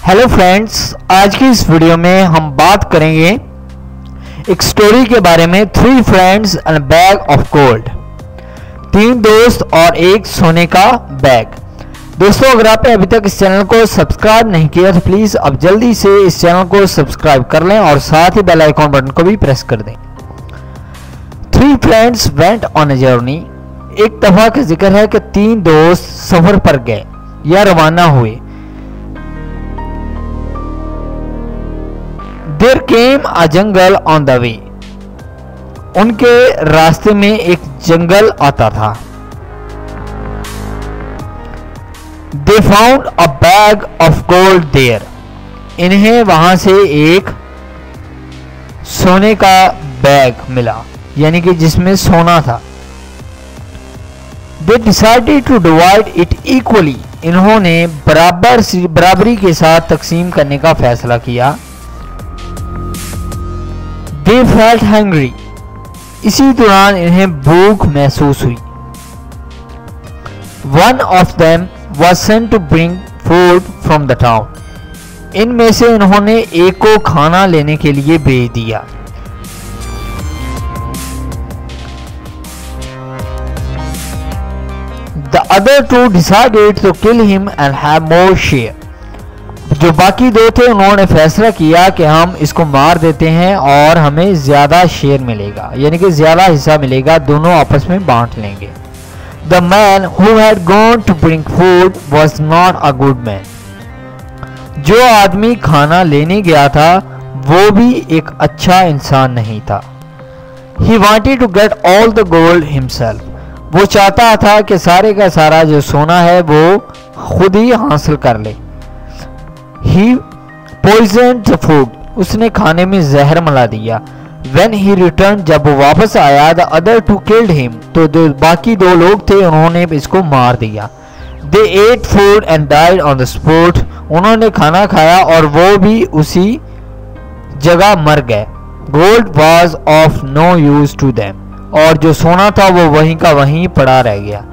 Hello friends, आज की इस वीडियो में हम बात करेंगे एक स्टोरी के बारे में। 3 friends and bag of gold. 3 दोस्त और एक सोने का बैग। दोस्तों, अगर आपने अभी तक इस चैनल को सब्सक्राइब नहीं किया तो प्लीज़ अब जल्दी से इस चैनल को सब्सक्राइब कर लें और साथ ही बेल आइकॉन बटन को भी प्रेस कर दें। 3 friends went on a journey. एक दफा का जिक्र है कि 3 दोस्त सफर पर गए या रवाना हुए। There came a jungle on the way. उनके रास्ते में एक जंगल आता था। They found a bag of gold there. इन्हें वहां से एक सोने का बैग मिला, यानी कि जिसमें सोना था। They decided to divide it equally. इन्होंने बराबरी के साथ तकसीम करने का फैसला किया। They felt hungry. इसी दौरान इन्हें भूख महसूस हुई। One of them was sent to bring food from the town. इनमें से इन्होंने एक को खाना लेने के लिए भेज दिया। The other 2 decided to kill him and have more share. जो बाकी 2 थे उन्होंने फैसला किया कि हम इसको मार देते हैं और हमें ज्यादा शेयर मिलेगा, यानी कि ज्यादा हिस्सा मिलेगा, दोनों आपस में बांट लेंगे। The man who had gone to bring food was not a good man. जो आदमी खाना लेने गया था वो भी एक अच्छा इंसान नहीं था। He wanted to get all the gold himself. वो चाहता था कि सारे का सारा जो सोना है वो खुद ही हासिल कर ले। He poisoned the food. उसने खाने में जहर मिला दिया। When he returned, जब वो वापस आया, the other 2 killed him. तो जो बाकी 2 लोग थे उन्होंने इसको मार दिया। They ate food and died on the spot. उन्होंने खाना खाया और वो भी उसी जगह मर गए। Gold was of no use to them. और जो सोना था वो वहीं का वहीं पड़ा रह गया।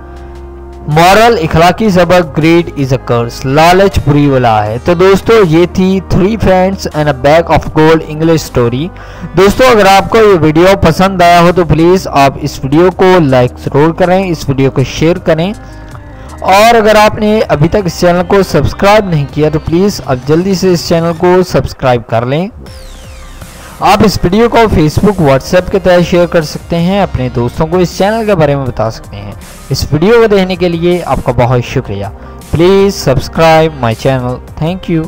मॉरल, इखलाकी सबक, ग्रीड इज अ कर्स। लालच बुरी बला है। तो दोस्तों, ये थी 3 friends and a bag of gold English story. दोस्तों, अगर आपको ये वीडियो पसंद आया हो तो प्लीज़ आप इस वीडियो को लाइक ज़रूर करें, इस वीडियो को शेयर करें, और अगर आपने अभी तक इस चैनल को सब्सक्राइब नहीं किया तो प्लीज़ अब जल्दी से इस चैनल को सब्सक्राइब कर लें। आप इस वीडियो को फेसबुक, व्हाट्सएप के तहत शेयर कर सकते हैं, अपने दोस्तों को इस चैनल के बारे में बता सकते हैं। इस वीडियो को देखने के लिए आपका बहुत शुक्रिया। Please subscribe my channel. Thank you.